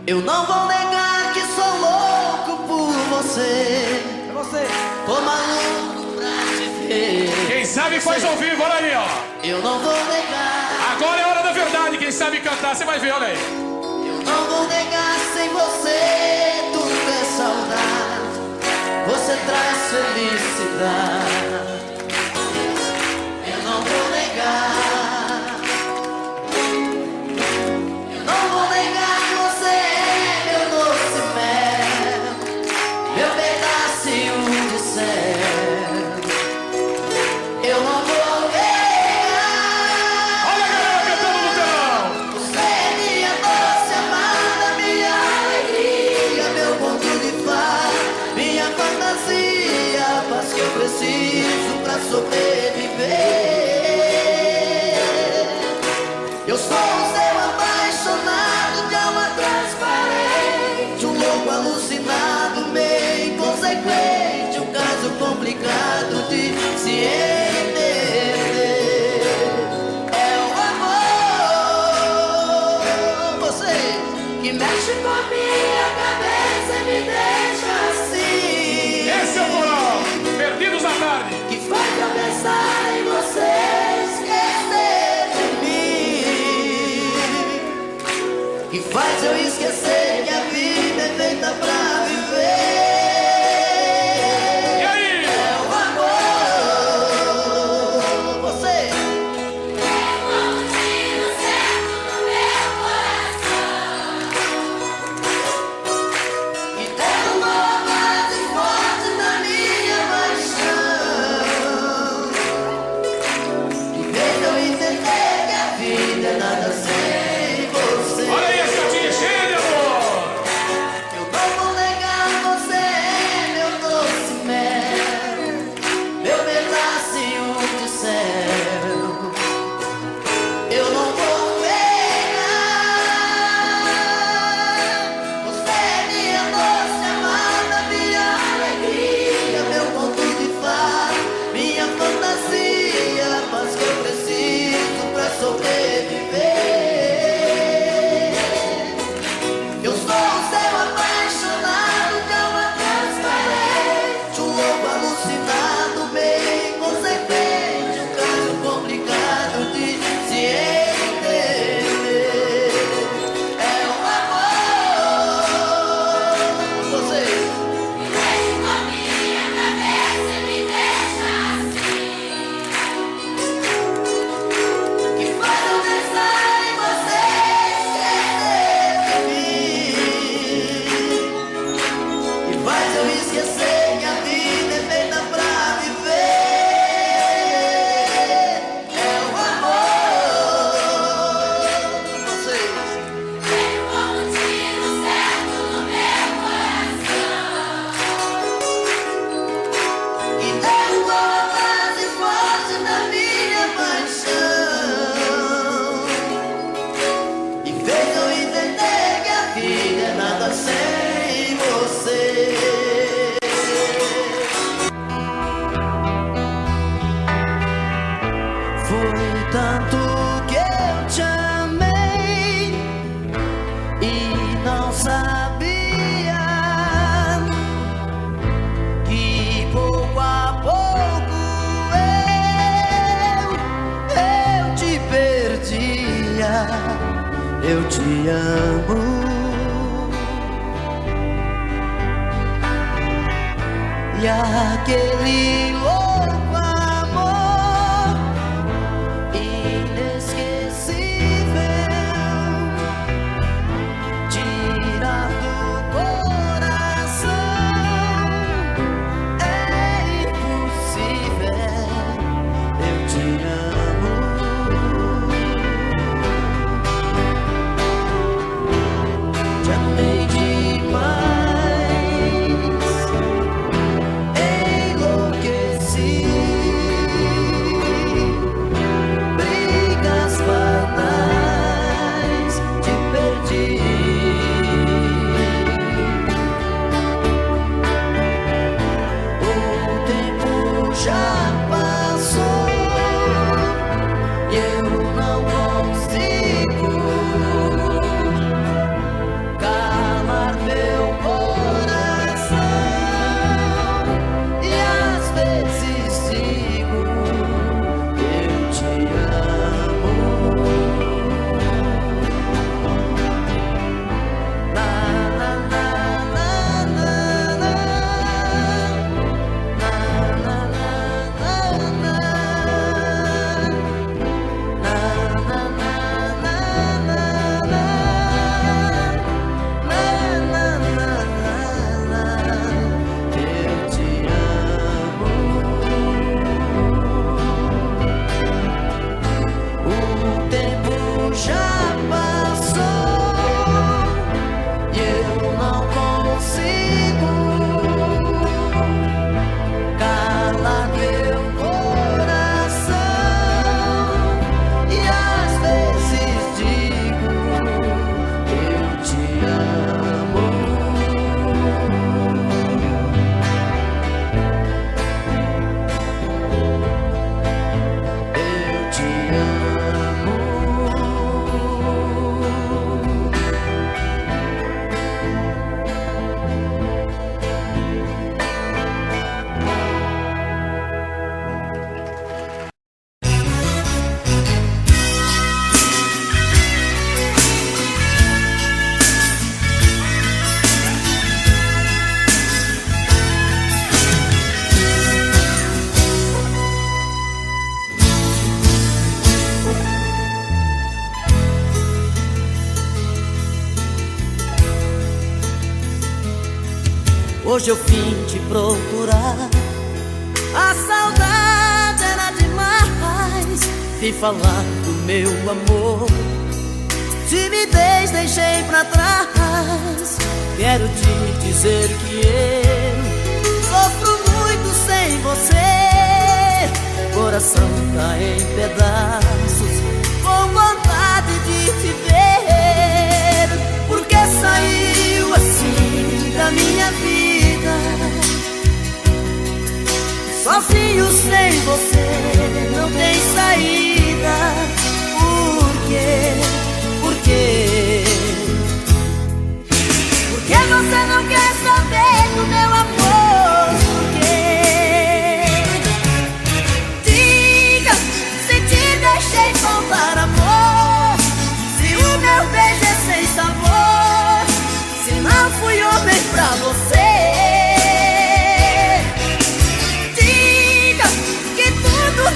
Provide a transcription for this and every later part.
Eu não vou negar que sou louco por você. É você. Tô maluco pra te ver. Quem sabe faz ao vivo, olha aí, ó. Eu não vou negar. Agora é a hora da verdade, quem sabe cantar, você vai ver, olha aí. Eu não vou negar, sem você tudo é saudade. Você traz felicidade. Eu não vou negar. Eu não vou negar que você é meu doce mel, meu pedacinho de céu. Eu não vou negar. Olha a galera cantando no telão. Você é minha doce amada, minha alegria, meu ponto de paz, minha fantasia, a paz que eu preciso pra sobreviver. Eu sou o seu apaixonado de alma transparente, um louco alucinado, meio inconsequente, um caso complicado de se entender. É o amor, você que mexe com a minha cabeça e me deixa assim. Esse é o coral, Perdidos na Tarde. Que faz eu pensar em você, esquecer de mim. Que faz eu esquecer que a vida é feita pra viver. E aí? É o amor, você. E derrubou mais e forte na minha paixão. E fez eu entender que a vida é nada sem você. Olha aí, as gatinhas cheias de amor. Eu não vou negar, você é meu doce mel, meu pedacinho de céu. Eu não vou negar. Você é minha doce amada, minha alegria, meu ponto de paz, minha fantasia, a paz que eu preciso pra sobreviver. Eu sou o seu apaixonado de alma transparente, um louco alucinado, meio inconsequente, um caso complicado de se entender. É o amor, você. Que faz eu pensar em você, esquecer de mim. Que faz eu esquecer que a vida é feita pra viver. É o amor, você. Que derrubou a base forte da minha paixão. E fez eu entender que a vida é nada sem você. Foi tanto que eu te amei e não sabia que pouco a pouco eu te perdia. Eu te amo. E aquele louco amor inesquecível tirar do coração é impossível. Eu te amo. Te amei demais, enlouqueci. Hoje eu vim te procurar, a saudade era demais. Vim falar do meu amor, timidez deixei pra trás. Quero te dizer que eu sofro muito sem você. Coração tá em pedaços, com vontade de te ver. Por que saiu assim da minha vida? Sozinho sem você não tem saída. Por quê? Por quê? Por que você não quer saber do meu amor? Por quê? Diga se te deixei faltar amor, se o meu beijo é sem sabor, se não fui homem pra você.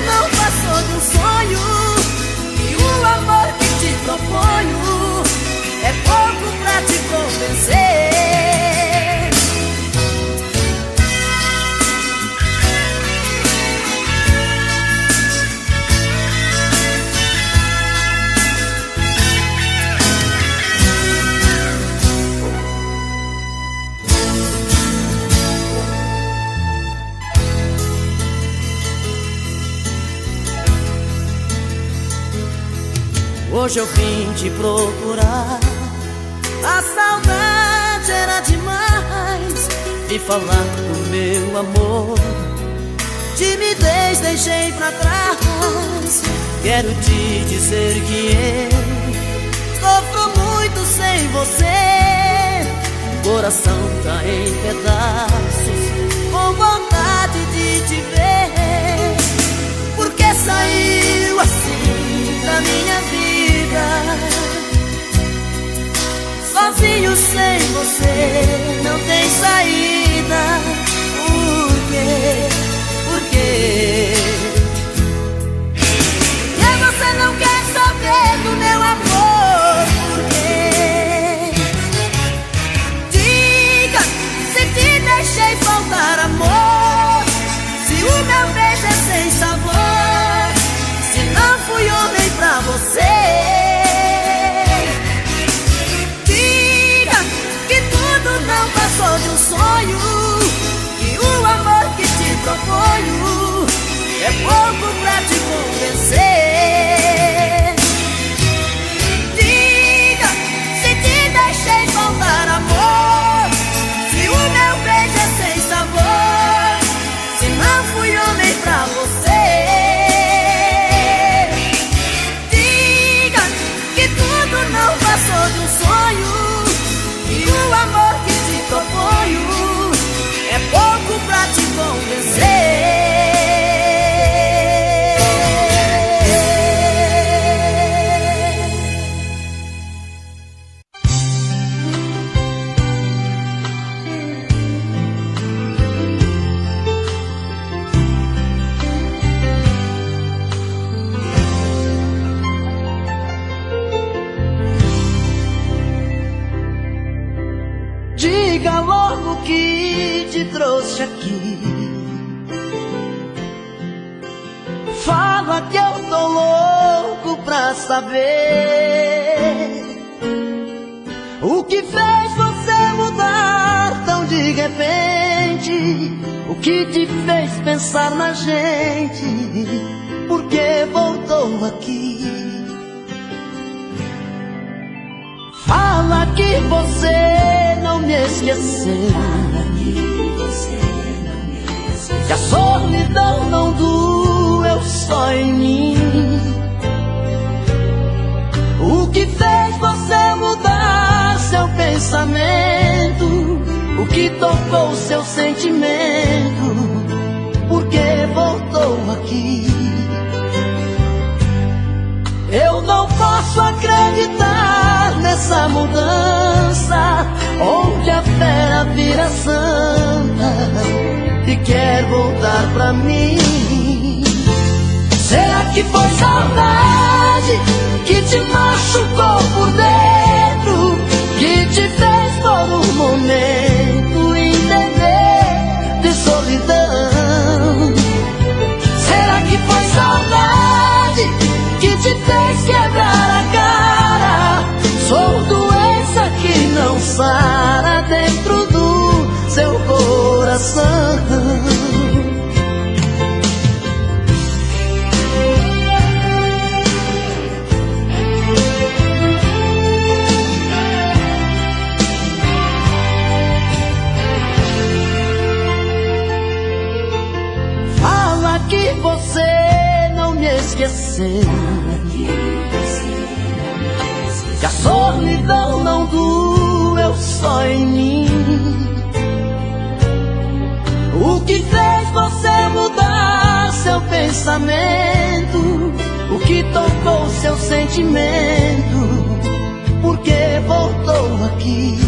Não passou de um sonho, e o amor que te proponho é pouco pra te convencer. Hoje eu vim te procurar, a saudade era demais. Vim falar do meu amor, timidez deixei pra trás. Quero te dizer que eu sofro muito sem você. Coração tá em pedaços, com vontade de te ver. Por que saiu assim da minha vida? Sozinho sem você não tem saída. Por quê? Por quê? E você não quer saber do meu amor? Por quê? Diga se te deixei faltar amor, se o meu beijo é sem sabor, se não fui homem pra você. Não passou de um sonho, e o amor que te proponho é pouco pra te convencer. Diga se te deixei faltar amor, se o meu beijo é sem sabor, se não fui homem pra você. Diga que tudo não passou de um sonho, e o amor que te proponho é pouco pra te convencer. Diga logo que te trouxe aqui. Fala que eu tô louco pra saber o que fez você mudar tão de repente, o que te fez pensar na gente, por que voltou aqui. Fala que você não me esqueceu, que a solidão não doeu só em mim. O que fez você mudar seu pensamento, o que tocou seu sentimento, por que voltou aqui. Eu não posso acreditar nessa mudança, onde a fera vira santa e quer voltar pra mim. Será que foi saudade que te machucou por dentro, que te fez por um momento entender você, que a solidão não doeu só em mim. O que fez você mudar seu pensamento? O que tocou seu sentimento? Por que voltou aqui?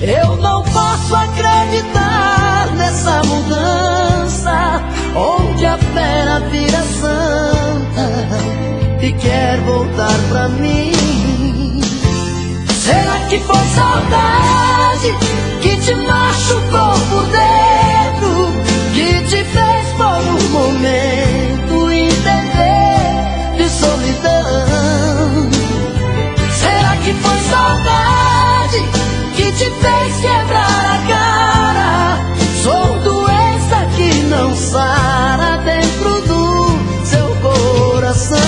Eu não posso acreditar nessa mudança, onde a fera vira santa e quer voltar pra mim. Será que foi saudade que te machucou por dentro, que te fez por um momento entender de solidão? Será que foi saudade que te fez quebrar a cara? Sou doença que não sara dentro do seu coração.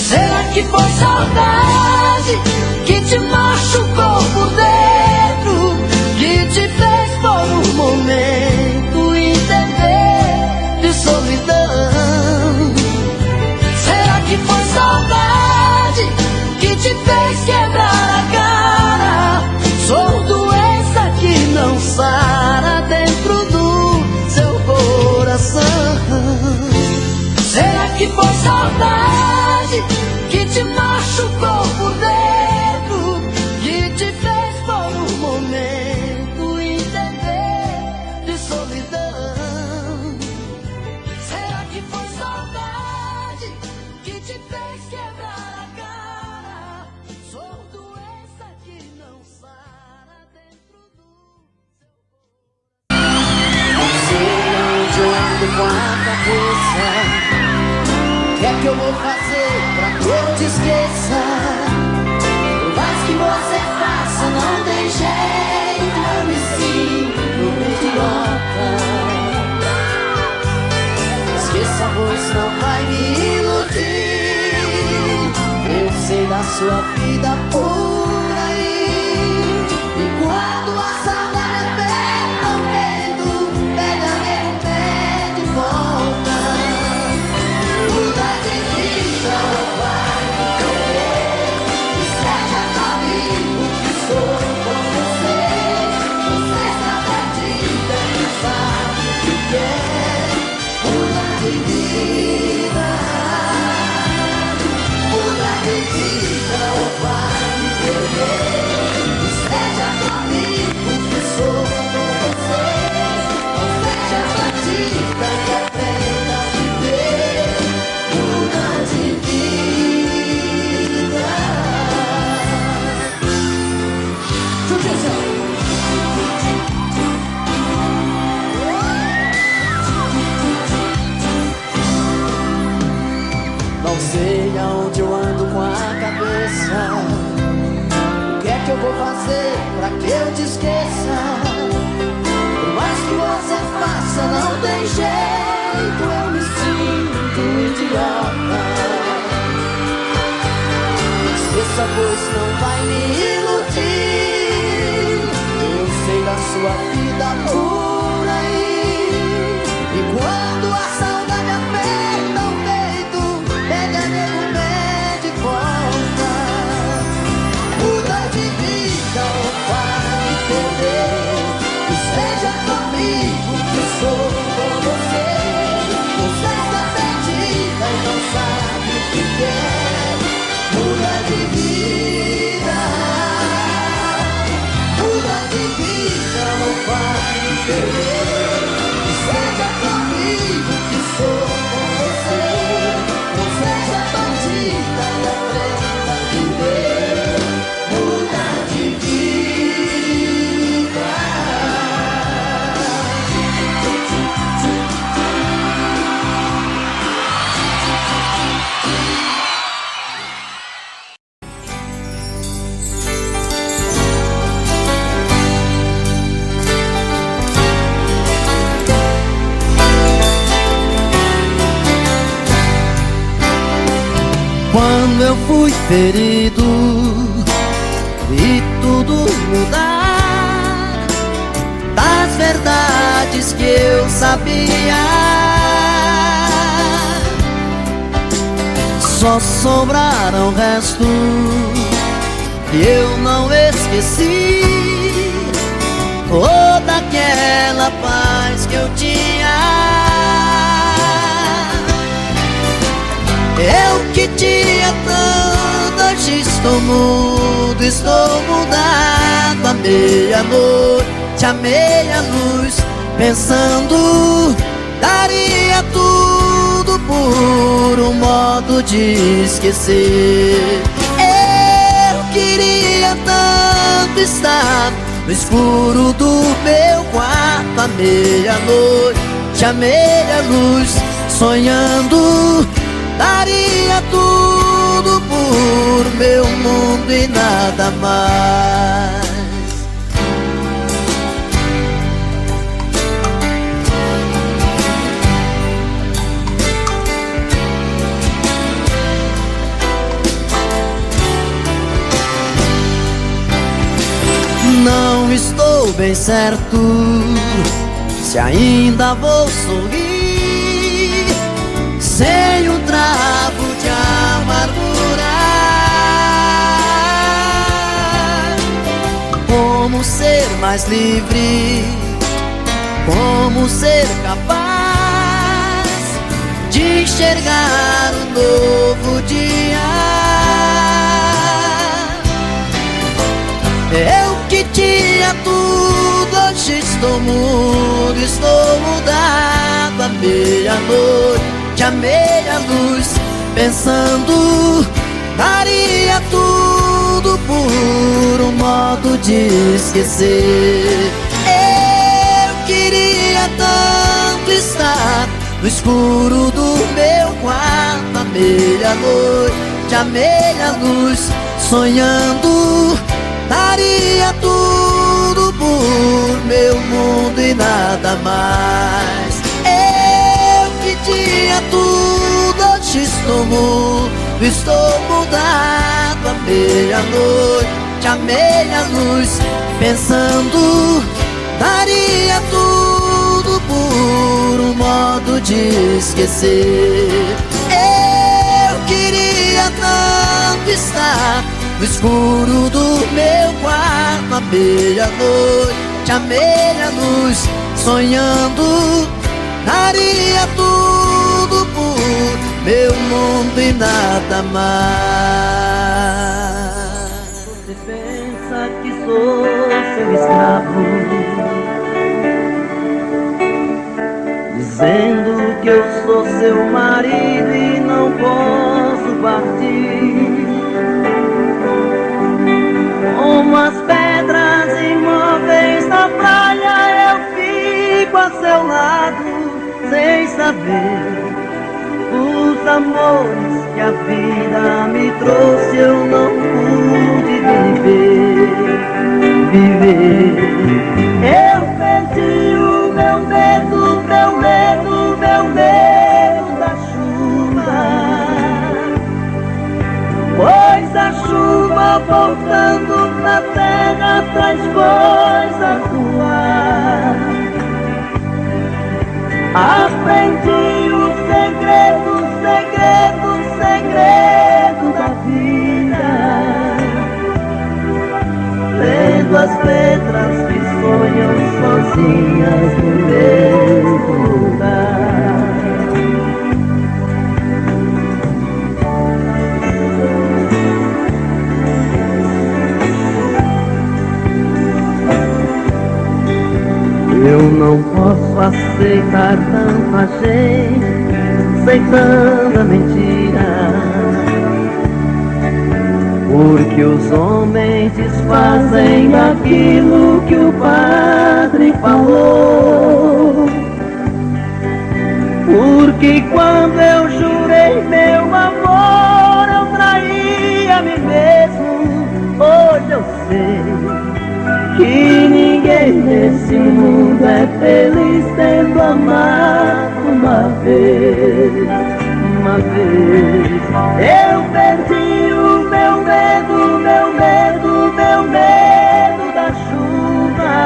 Será que foi saudade que te machucou por dentro, que te fez por um momento entender de solidão? Será que foi saudade que te fez quebrar a cara? Sou doença que não sara dentro do seu coração. Será que foi saudade que te machucou por dentro, que te fez por um momento entender de solidão? Será que foi saudade que te fez quebrar a cara? Sou doença que não sara dentro do seu coração. Não sei onde eu ando com a cabeça. O que é que eu vou fazer pra que eu te esqueça? Por mais que você faça, não tem jeito. Eu me sinto um idiota. Esqueça, pois não vai me iludir. Eu sei da sua vida por aí. E quando a saudade aperta o peito, pega meu pé de volta. Muda de vida, vai me querer. Esquece comigo que sou com você. Você está perdida e não sabe o que quer. Muda de vida, muda de vida, vai me querer. Esquece comigo que sou com você. Você está perdida e apenas viver. Muda de vida. Não sei aonde eu ando com a cabeça. O que é que eu vou fazer pra que eu te esqueça? Por mais que você faça, não tem jeito. Eu me sinto um idiota. Esqueça, pois não vai me iludir. Eu sei da sua vida por aí. E quando a saudade aperta o peito, pega meu pé de volta. Muda de vida ou vai me perder. Esteja comigo que sou com você. Você está perdida e não sabe o que quer. Muda de vida, muda de vida ou vai me perder. Esteja comigo que sou com você. Você está perdida e aprenda a viver. Muda de vida. Quando eu fui ferido, vi tudo mudar, das verdades que eu sabia. só sobraram restos que eu não esqueci. Toda aquela paz que eu tinha, eu que tinha tanto, hoje estou mudo, estou mudado. À meia-noite, à meia-luz, pensando, daria tudo por um modo de esquecer. Eu queria tanto estar no escuro do meu quarto, à meia-noite, à meia-luz, sonhando, daria tudo por meu mundo e nada mais. Não estou bem certo se ainda vou sorrir sem um trago de amargura. Como ser mais livre, como ser capaz de enxergar um novo dia. Eu que tinha tudo, hoje estou mudo, estou mudado. À meia-noite, à meia-luz, pensando, daria tudo por um modo de esquecer. Eu queria tanto estar no escuro do meu quarto, à meia-noite, à meia-luz, sonhando, daria tudo por meu mundo e nada mais. Eu que tinha tudo, hoje estou mudo, estou mudado. À meia-noite, à meia-luz, pensando, daria tudo por um modo de esquecer. Eu queria tanto estar no escuro do meu quarto, à meia-noite, à meia-luz, sonhando, daria tudo por meu mundo e nada mais. Você pensa que sou seu escravo, dizendo que eu sou seu marido e não posso partir. Como as pedras imóveis na praia, eu fico a seu lado, sem saber os amores que a vida me trouxe. Eu não pude viver. Eu perdi o meu medo, meu medo, meu medo da chuva, pois a chuva voltando na terra traz coisas do ar. Aprendi o segredo, segredo, segredo da vida, lendo as letras que sonham sozinhas no mesmo lugar. Eu não posso aceitar tanta gente, sem tanta mentira, porque os homens desfazem aquilo que o padre falou. Porque quando eu jurei meu amor, eu traí a mim mesmo. Hoje eu sei que ninguém nesse mundo é feliz tendo amado uma vez, uma vez. Eu perdi o meu medo, meu medo, meu medo da chuva,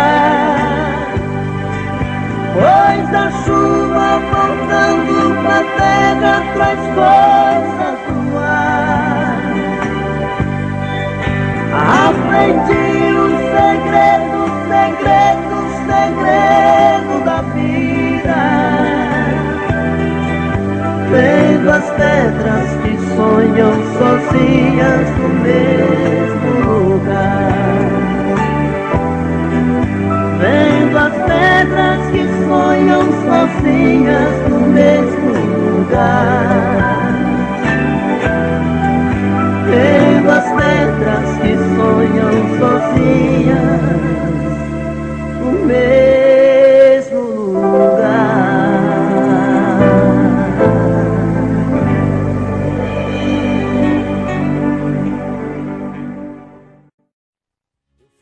pois a chuva voltando pra terra traz coisas do ar. sentir o segredo, segredo, segredo da vida. Vendo as pedras que sonham sozinhas no mesmo lugar. Vendo as pedras que sonham sozinhas no mesmo lugar. Vendo as pedras que sonham sozinhas no mesmo lugar.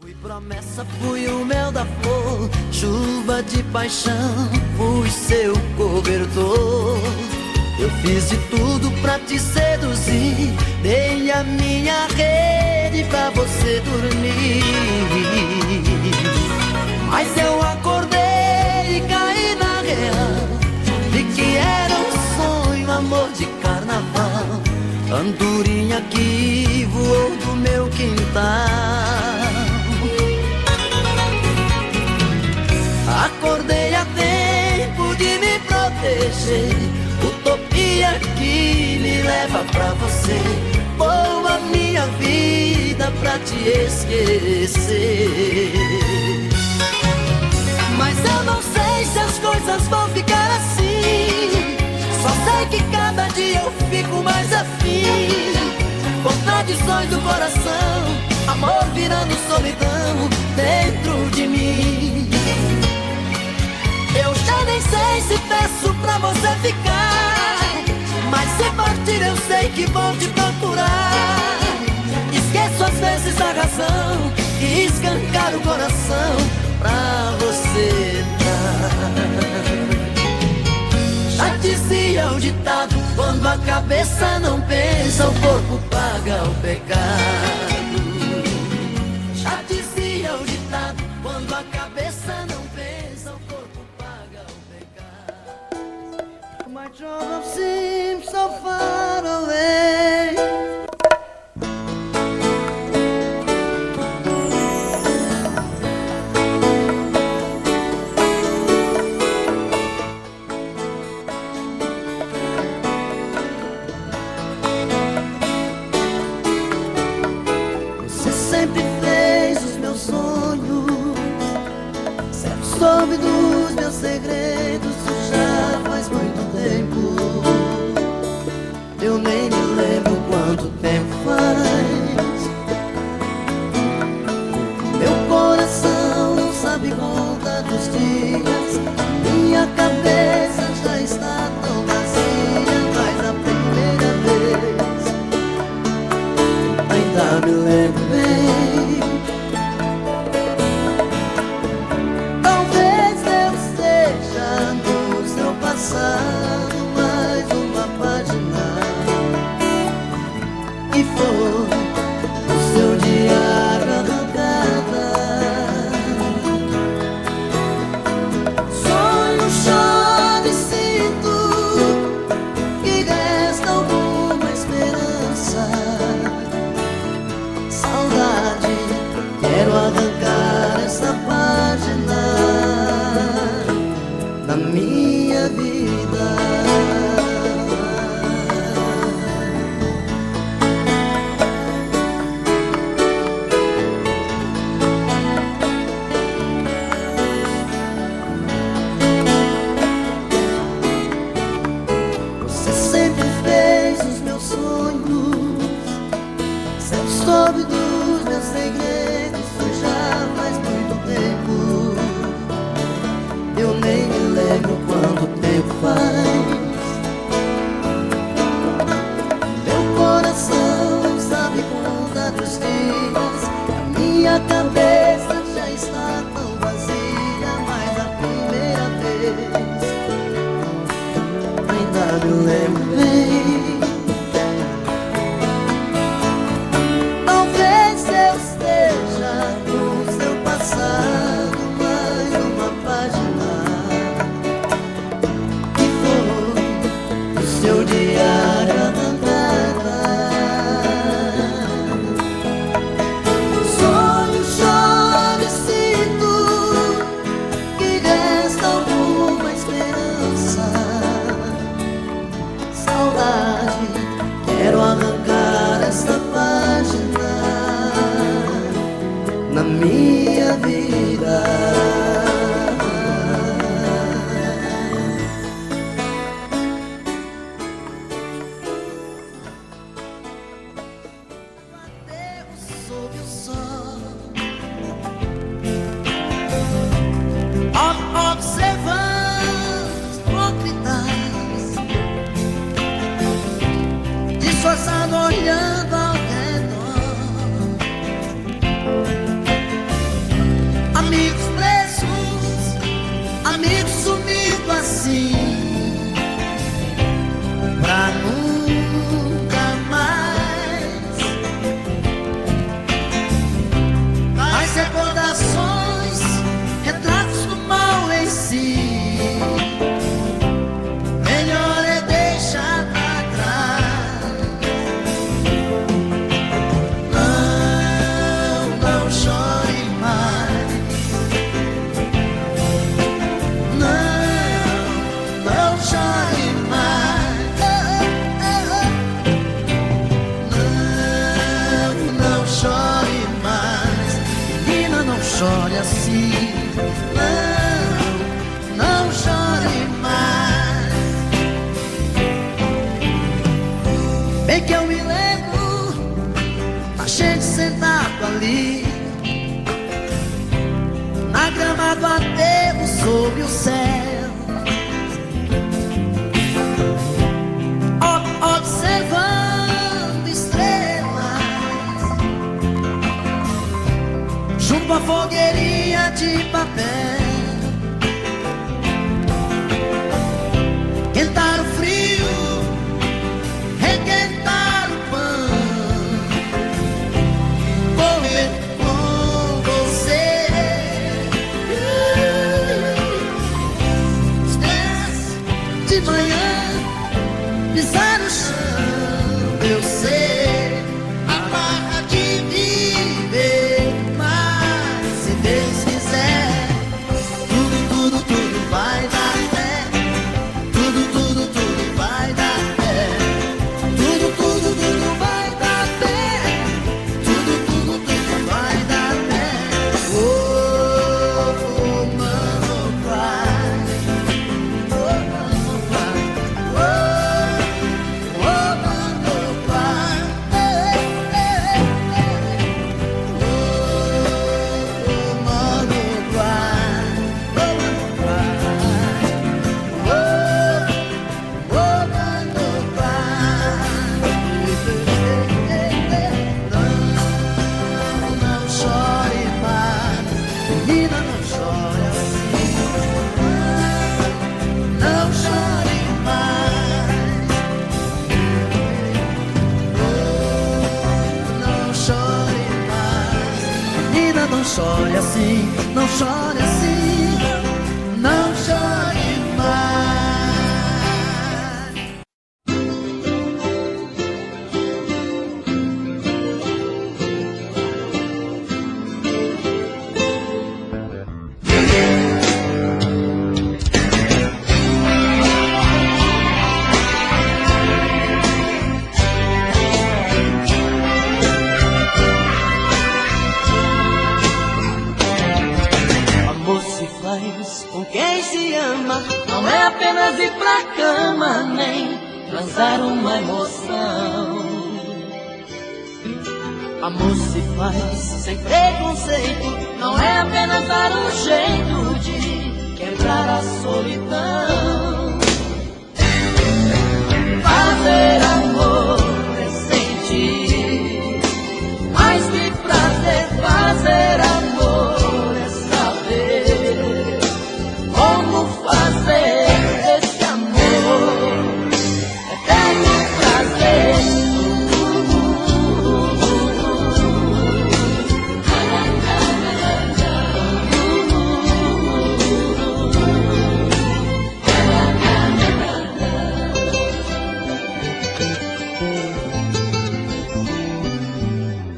Fui promessa, fui o mel da flor, chuva de paixão, fui seu cobertor. Eu fiz de tudo pra te seduzir, dei a minha rede pra você dormir. Mas eu acordei e caí na real, vi que era um sonho, amor de carnaval. Andorinha que voou do meu quintal. Acordei a tempo de me proteger, utopia que me leva pra você. Vou a minha vida pra te esquecer. Mas eu não sei se as coisas vão ficar assim. Só sei que cada dia eu fico mais afim. Contradições do coração, amor virando solidão dentro de mim. Eu já nem sei se peço pra você ficar, mas se partir eu sei que vou te procurar. Esqueço às vezes a razão e escancar o coração pra você dar. Já dizia o ditado, quando a cabeça não pensa, o corpo paga o pecado. Já dizia o ditado, quando a cabeça não pensa, o corpo paga o pecado. My trouble seems so far away. Você sempre fez os meus sonhos, sempre soube dos meus segredos. Já faz muito tempo, eu nem me lembro quanto tempo faz. Meu coração não sabe contar dos dias, minha cabeça já está tão vazia. Mas a primeira vez ainda me lembro bem. Talvez eu esteja no seu passado, mais uma página, e foi o seu diário arrancada. Sonho, choro e sinto que resta alguma esperança. Saudade, quero arrancar essa página da minha vida. Você sempre fez os meus sonhos, sempre soube dos meus segredos. Foi já faz muito tempo, eu nem me lembro quanto tempo faz. Meu coração não sabe contar os dias, a minha cabeça já está tão vazia. Mas a primeira vez ainda me lembro bem. Talvez eu esteja no seu passado, mais uma página, que foi o seu diário arrancada. vida. Sob o sol, observando hipócritas, disfarçado, olhando ao redor, amigos presos, amigos sumidos assim, pra nunca mais. As recordações, retratos do mal em si, melhor é deixar pra trás. Não chore mais. Não chore mais. Não chore mais. Menina, não chore assim. Não chore mais. Bem que eu me lembro da gente sentado ali na grama do aterro sob o céu, observando estrelas junto à fogueirinha de papel. Quentar o frio, requentar o pão, correr com você. Estrelas de manhã, pisar no chão, eu sei a barra de viver. Mas se Deus quiser, tudo vai dar certo. Tudo vai dar certo. Tudo vai dar certo. Tudo vai dar certo. Oh, mano, cry. Oh, mano, cry. Oh, mano, cry. Oh, mano, cry. Não chore mais, menina, não chore assim. Não chore mais. Não chore mais, menina, não chore assim. Não chore assim. Não chore mais. Amor se faz com quem se ama, não é apenas ir pra cama, nem transar uma emoção. Amor se faz sem preconceito, não é apenas dar um jeito de quebrar a solidão. Fazer amor é sentir mais que prazer. Fazer amor é saber como fazer esse amor eterno prazer.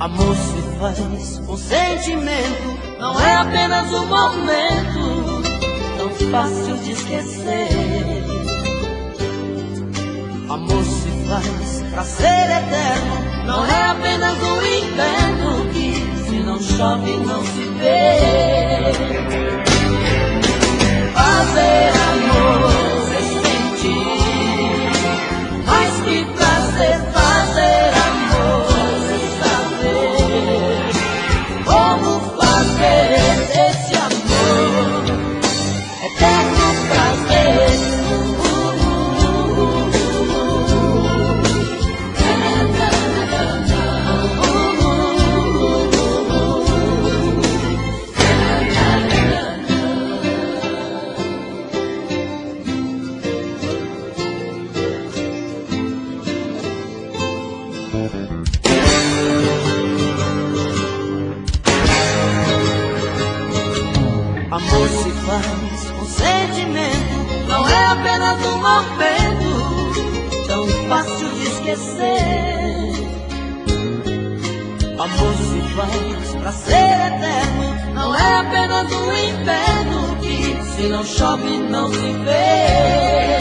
Amor se faz com sentimento, não é apenas um momento tão fácil de esquecer. Amor se faz pra ser eterno, não é apenas um inverno que se não chove não se vê. faz com sentimento, não é apenas um momento tão fácil de esquecer. Amor se faz pra ser eterno, não é apenas um inverno que se não chove não se vê.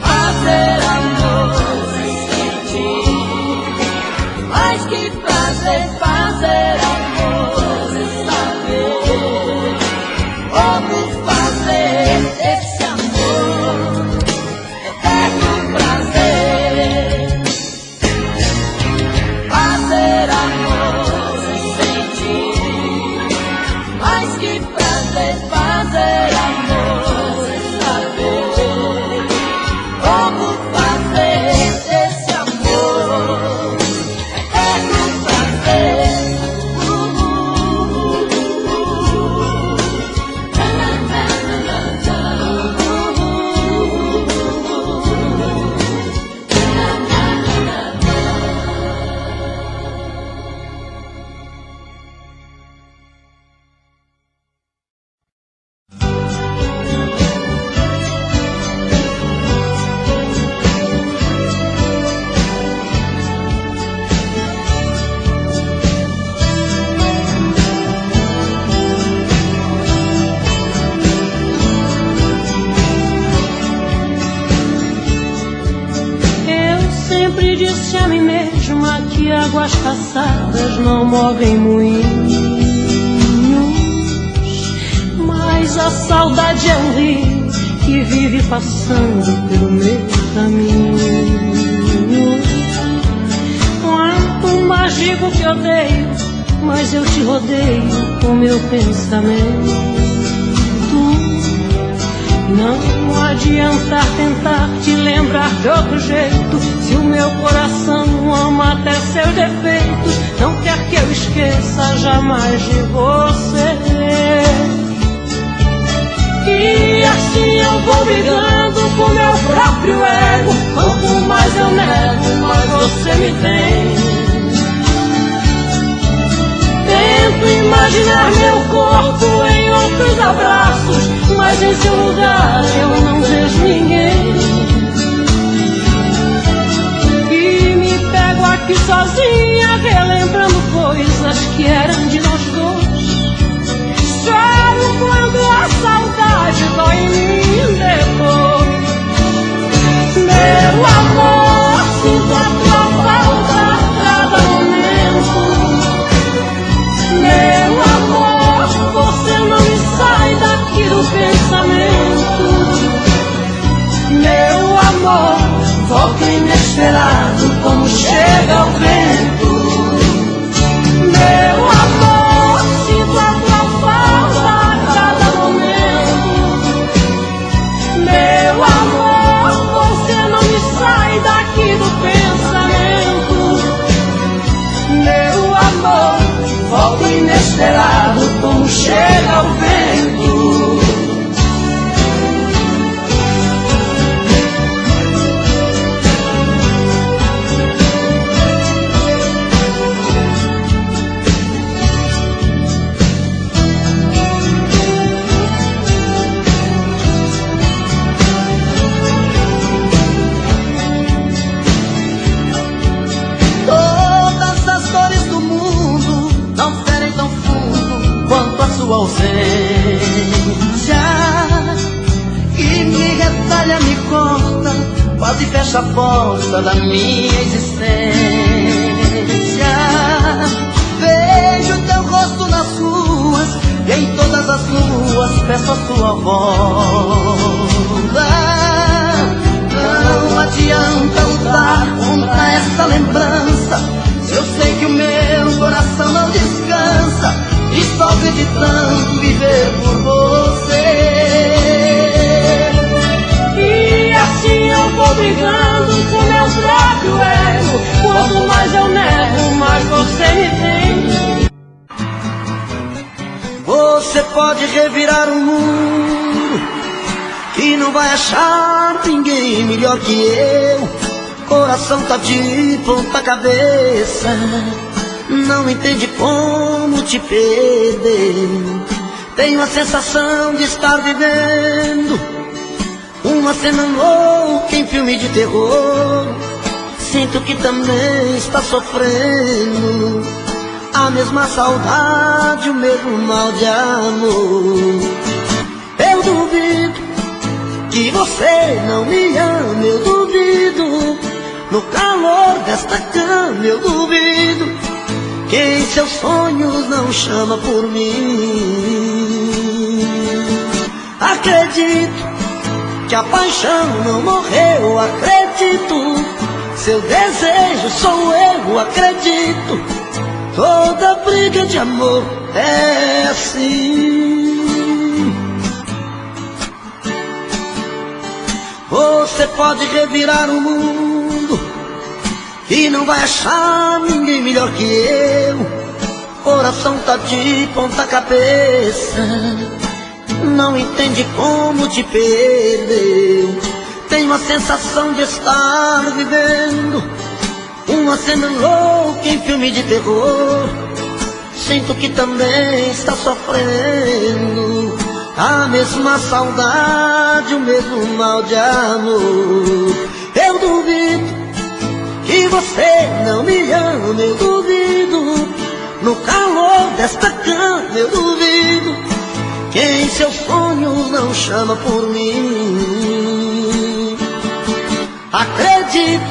Fazer amor sem sentir, mais que prazer, fazer amor sem saber como fazer esse amor eterno prazer. Fazer amor sem sentir, mais que prazer, fazer amor sem saber como fazer esse amor eterno prazer. Sempre disse a mim mesma que águas passadas não movem moinhos, mas a saudade é um rio que vive passando pelo meu caminho. Quanto mais digo que odeio, mas eu te rodeio com meu pensamento. Não adianta tentar te lembrar de outro jeito, se o meu coração ama até seus defeitos, não quer que eu esqueça jamais de você. E assim eu vou brigando com meu próprio ego, quanto mais eu nego, mais você me tem. Tento imaginar meu corpo em outros abraços, mas em seu lugar eu não vejo ninguém. E me pego aqui sozinha, relembrando coisas que eram de nós dois. Choro quando a saudade dói em mim depois. Meu amor, sinto a tua falta a cada momento. Meu amor, você não me sai daqui do pensamento. Meu amor, volta inesperado como chega o vento. Meu amor, sinto a tua falta a cada momento. Meu amor, você não me sai daqui do pensamento. Meu amor, volta inesperado como chega o vento. Todas as dores do mundo não ferem tão fundo quanto a sua ausência, que me retalha, me corta, quase fecha a porta da minha existência. Vejo teu rosto nas ruas e em todas as luas peço a sua volta. Não adianta lutar contra essa lembrança, se eu sei que o meu coração não descansa e só acreditando viver por você. E assim eu vou brigando com meu próprio ego, quanto mais eu nego, mais você me tem. Você pode revirar o mundo e não vai achar ninguém melhor que eu. Coração tá de ponta cabeça, não entende como te perder. Tenho a sensação de estar vivendo uma cena louca em filme de terror. Sinto que também está sofrendo a mesma saudade, o mesmo mal de amor. Eu duvido que você não me ama, eu duvido. No calor desta cama eu duvido que em seus sonhos não chama por mim. Acredito que a paixão não morreu, acredito. Seu desejo sou eu, acredito. Toda briga de amor é assim. Você pode revirar o mundo e não vai achar ninguém melhor que eu. Coração tá de ponta cabeça, não entende como te perdeu. Tenho a sensação de estar vivendo uma cena louca em filme de terror. Sinto que também está sofrendo a mesma saudade, o mesmo mal de amor. Eu duvido que você não me ama, eu duvido. No calor desta cama eu duvido que em seus sonhos não chama por mim. Acredito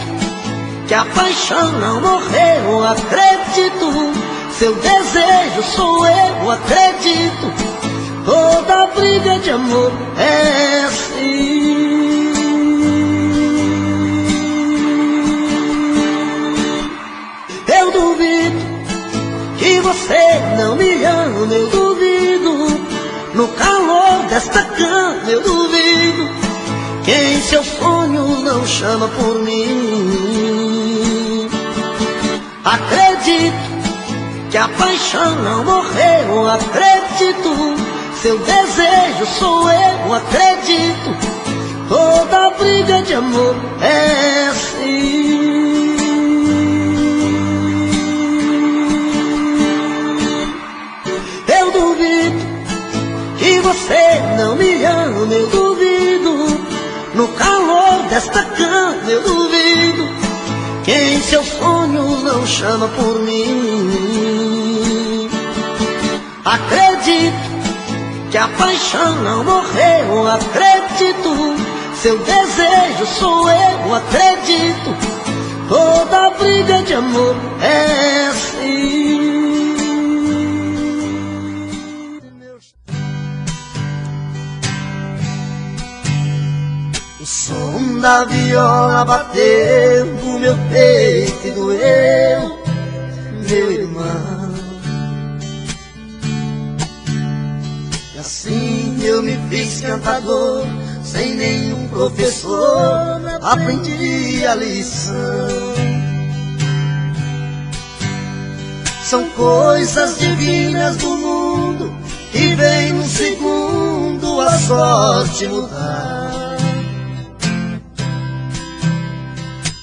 que a paixão não morreu, acredito. Seu desejo sou eu, acredito. Toda briga de amor é assim. Eu duvido que você não me ama, eu duvido. No calor desta cama eu duvido que em seus sonhos não chama por mim. Acredito que a paixão não morreu, acredito. Seu desejo sou eu, acredito. Toda briga de amor é assim. Eu duvido que você não me ama, eu duvido. No calor desta cama eu duvido que em seus sonhos não chama por mim. Acredito que a paixão não morreu, acredito. Seu desejo sou eu, acredito. Toda briga de amor é assim. O som da viola bateu no meu peito e doeu, meu irmão. E assim eu me fiz cantador, sem nenhum professor, aprendi a lição. São coisas divinas do mundo que vem num segundo a sorte mudar,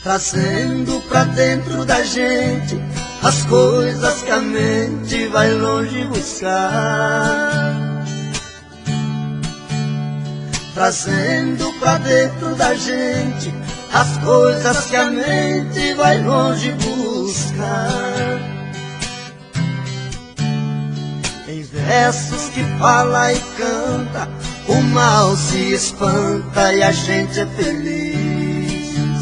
trazendo pra dentro da gente as coisas que a mente vai longe buscar, trazendo pra dentro da gente as coisas que a mente vai longe buscar. Em versos que fala e canta, o mal se espanta e a gente é feliz.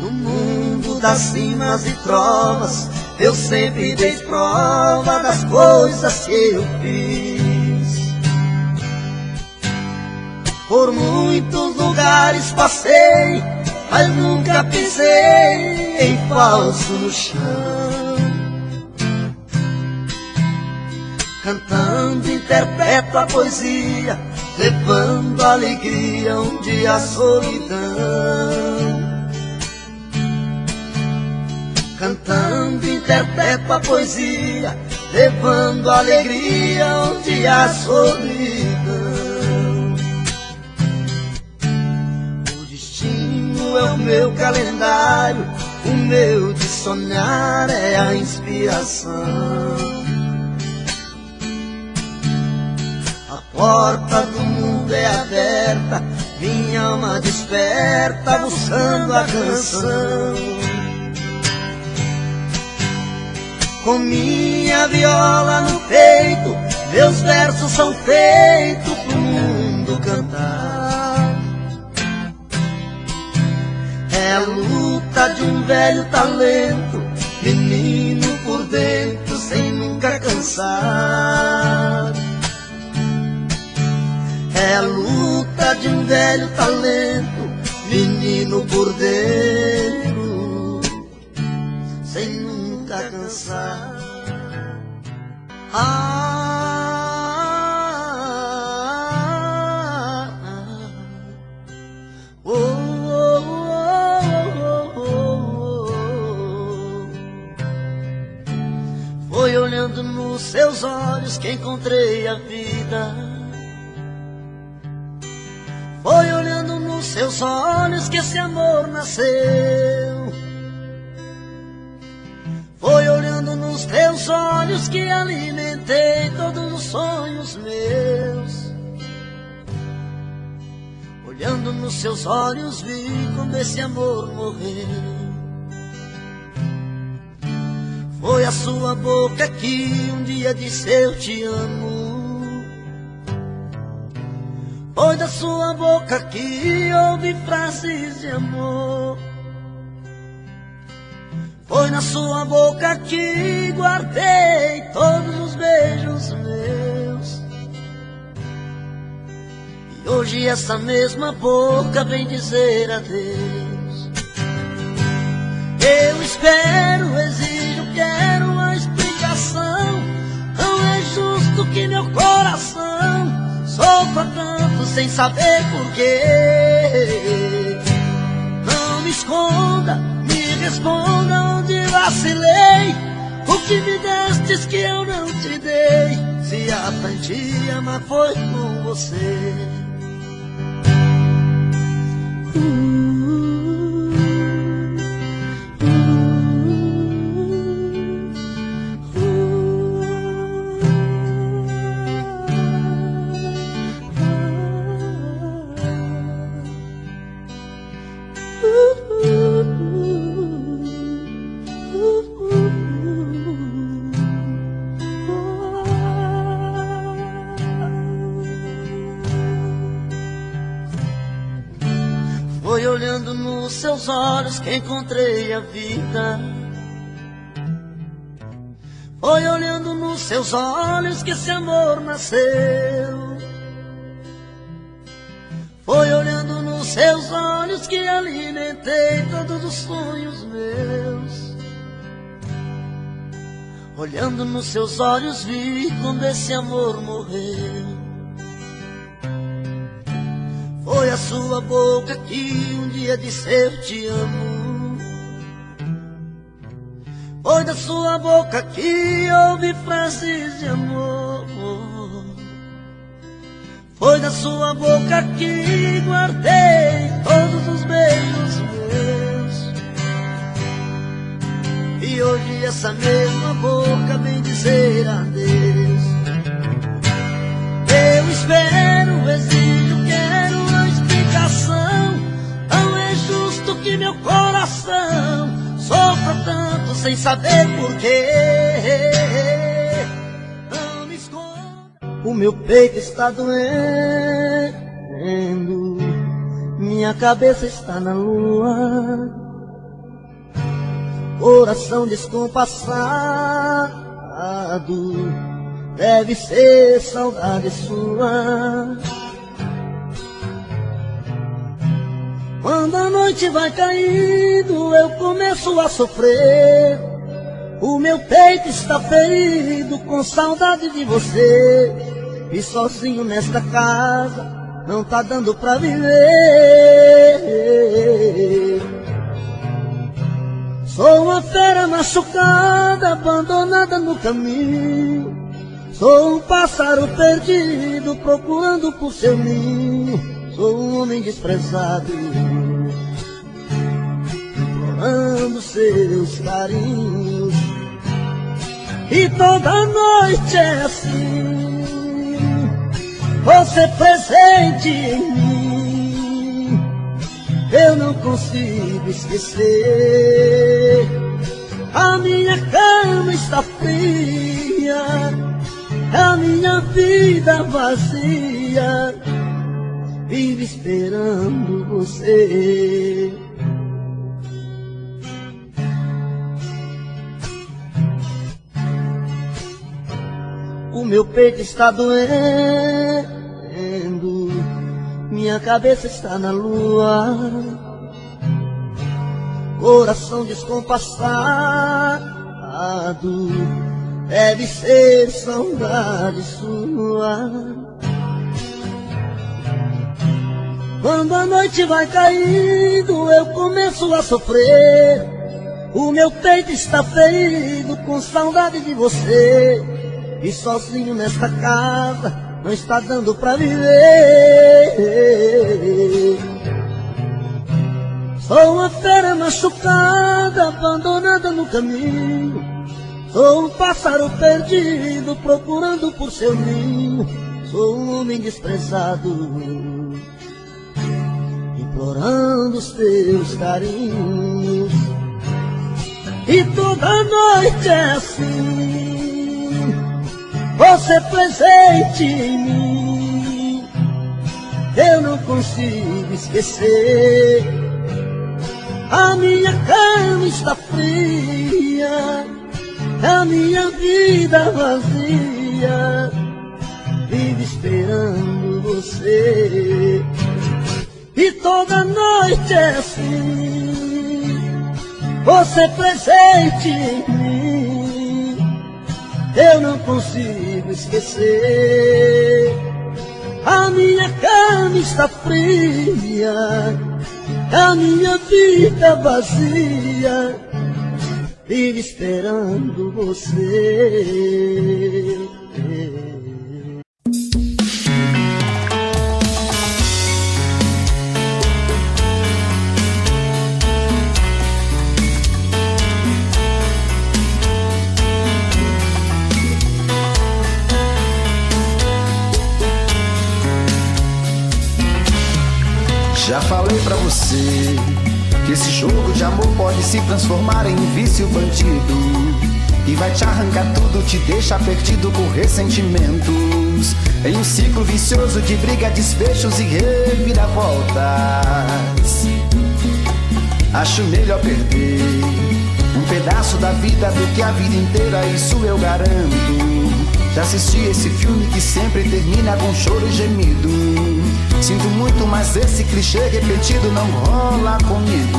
No mundo das rimas e trovas, eu sempre dei prova das coisas que eu fiz. Por muitos lugares passei, mas nunca pisei em falso no chão. Cantando interpreto a poesia, levando alegria onde há solidão. Cantando interpreto a poesia, levando alegria onde há solidão. O destino é o meu calendário, o meu de sonhar é a inspiração. porta do mundo é aberta, minha alma desperta buscando a canção. Com minha viola no peito, meus versos são feitos pro mundo cantar. É a luta de um velho talento, menino por dentro sem nunca cansar. É a luta de um velho talento, menino por dentro sem nunca cansar. Foi olhando nos seus olhos que encontrei a vida. Foi olhando nos seus olhos que esse amor nasceu. Foi olhando nos teus olhos que alimentei todos os sonhos meus. Olhando nos seus olhos vi como esse amor morreu. Foi a sua boca que um dia disse eu te amo. Foi da sua boca que ouvi frases de amor. Foi na sua boca que guardei todos os beijos meus. E hoje essa mesma boca vem dizer adeus. Eu espero, exijo, quero uma explicação. Não é justo que meu coração sofra tanto sem saber porquê. Não me esconda, me responda onde vacilei. O que me destes que eu não te dei? Se aprendi a amar foi com você. Foi olhando nos seus olhos que encontrei a vida. Foi olhando nos seus olhos que esse amor nasceu. Foi olhando nos seus olhos que alimentei todos os sonhos meus. Olhando nos seus olhos vi como esse amor morreu. Foi a sua boca que um dia disse eu te amo. Foi da sua boca que ouvi frases de amor. Foi da sua boca que guardei todos os beijos meus. E hoje essa mesma boca vem dizer adeus. Eu espero, exijo, quero uma explicação. Não é justo que meu coração sofra tanto sem saber porquê. Não me esconda. O meu peito está doendo, minha cabeça está na lua. Coração descompassado, deve ser saudade sua. Quando a noite vai caindo, eu começo a sofrer. O meu peito está ferido com saudade de você. E sozinho nesta casa não tá dando pra viver. Sou uma fera machucada, abandonada no caminho. Sou um pássaro perdido, procurando por seu ninho. Sou um homem desprezado, implorando seus carinhos. E toda noite é assim. você presente em mim. Eu não consigo esquecer. A minha cama está fria, a minha vida vazia, vive esperando você. O meu peito está doendo, minha cabeça está na lua, coração descompassado, deve ser saudade sua. Quando a noite vai caindo, eu começo a sofrer. O meu peito está ferido com saudade de você. E sozinho nesta casa não está dando pra viver. Sou uma fera machucada, abandonada no caminho. Sou um pássaro perdido, procurando por seu ninho. Sou um homem desprezado, implorando os teus carinhos. E toda noite é assim, você presente em mim. Eu não consigo esquecer. A minha cama está fria, a minha vida vazia, vive esperando você. E toda noite é assim, você presente em mim. Eu não consigo esquecer. A minha cama está fria, a minha vida vazia, vive esperando você. Já falei pra você que esse jogo de amor pode se transformar em um vício bandido, e vai te arrancar tudo, te deixar perdido com ressentimentos, em um ciclo vicioso de briga, desfechos e reviravoltas. Acho melhor perder um pedaço da vida do que a vida inteira, isso eu garanto. Já assisti esse filme que sempre termina com choro e gemido. Sinto muito, mas esse clichê repetido não rola comigo.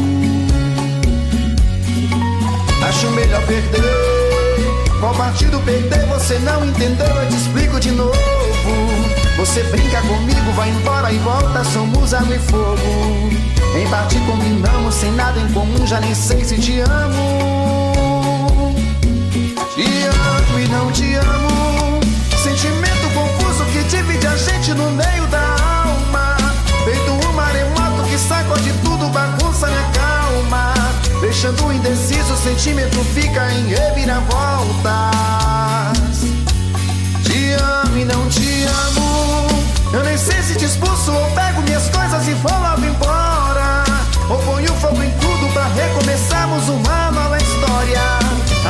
Acho melhor perder. Qual partido perder? Você não entendeu, eu te explico de novo. Você brinca comigo, vai embora e volta, somos água e fogo. Em parte combinamos, sem nada em comum, já nem sei se te amo. Te amo e não te amo, sentimento confuso que divide a gente no meio da alma. Feito um maremoto que sacode tudo, bagunça minha calma. Deixando indeciso, o sentimento fica em reviravoltas. Te amo e não te amo, eu nem sei se te expulso ou pego minhas coisas e vou logo embora, ou ponho fogo em tudo pra recomeçarmos uma nova história.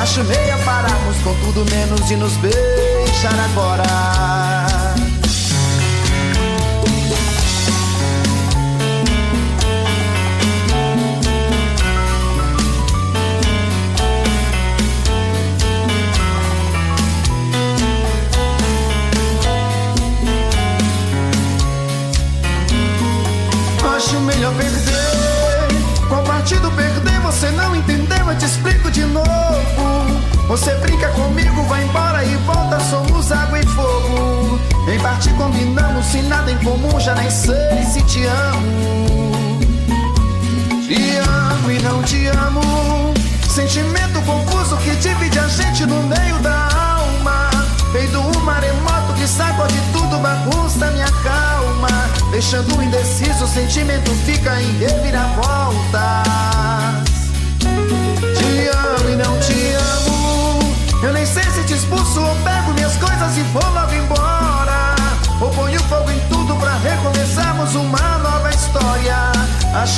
Acho meia pararmos com tudo menos de nos beijar agora. Acho melhor perder. Qual partido perder? Você não entendeu, eu te explico de novo. Você brinca comigo, vai embora e volta, somos água e fogo. Em parte combinamos, sem nada em comum, já nem sei se te amo. Te amo e não te amo, sentimento confuso que divide a gente no meio da alma. Feito um maremoto que sacode tudo, bagunça minha calma. Deixando indeciso, o sentimento fica em reviravoltas. Te amo e não te amo, eu nem sei se te expulso ou pego minhas coisas e vou logo embora, ou ponho fogo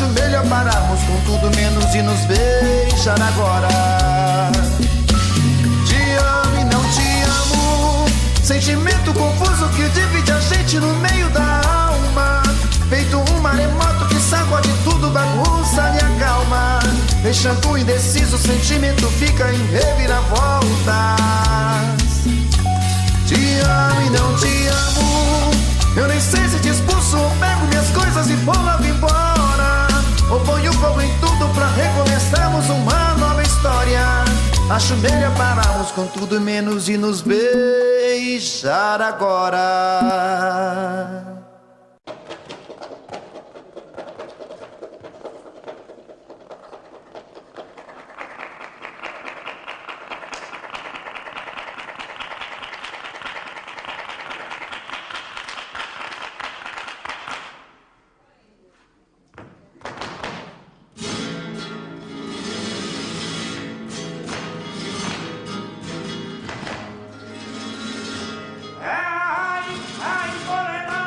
Acho melhor pararmos com tudo menos e nos beijar agora. Te amo e não te amo, sentimento confuso que divide a gente no meio da alma. Feito um maremoto que sacode tudo, bagunça e acalma. Deixando indeciso, o sentimento fica em reviravoltas. Te amo e não te amo, eu nem sei se te expulso ou pego minhas coisas e vou logo embora. Ou ponho fogo em tudo pra recomeçarmos uma nova história. Acho melhor pararmos com tudo menos e nos beijar agora. Ay, ay, morena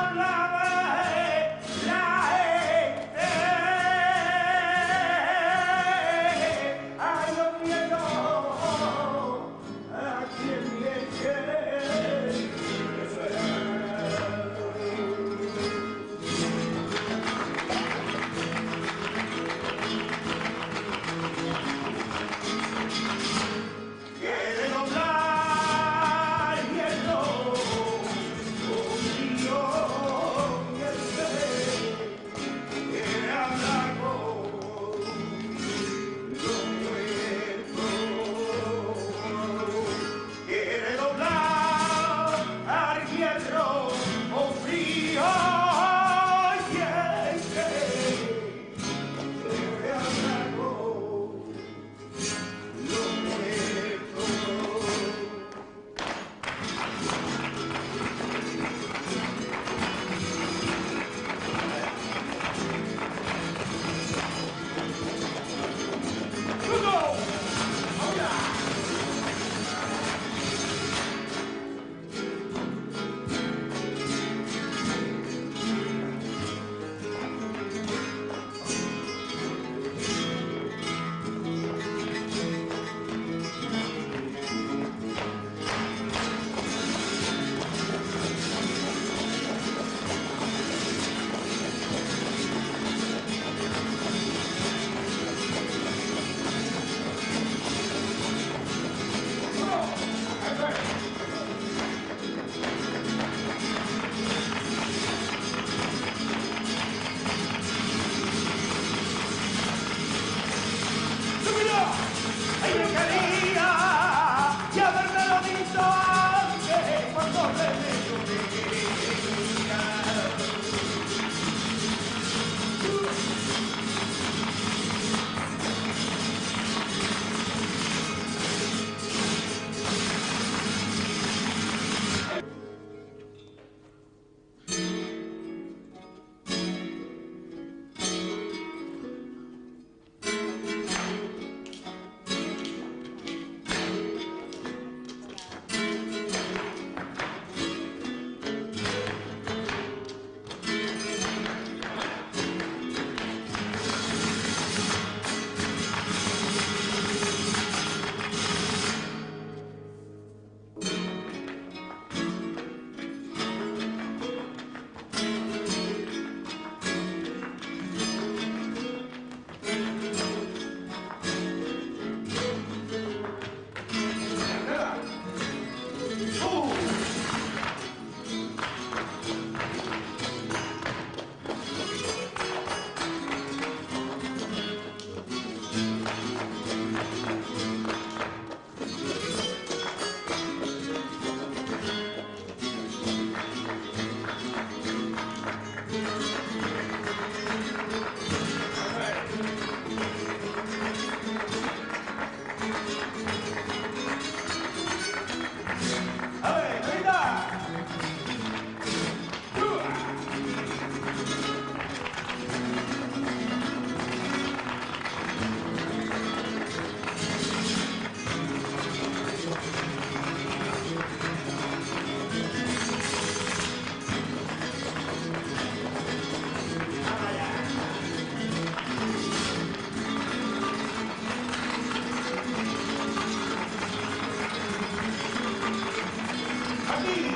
Guarani.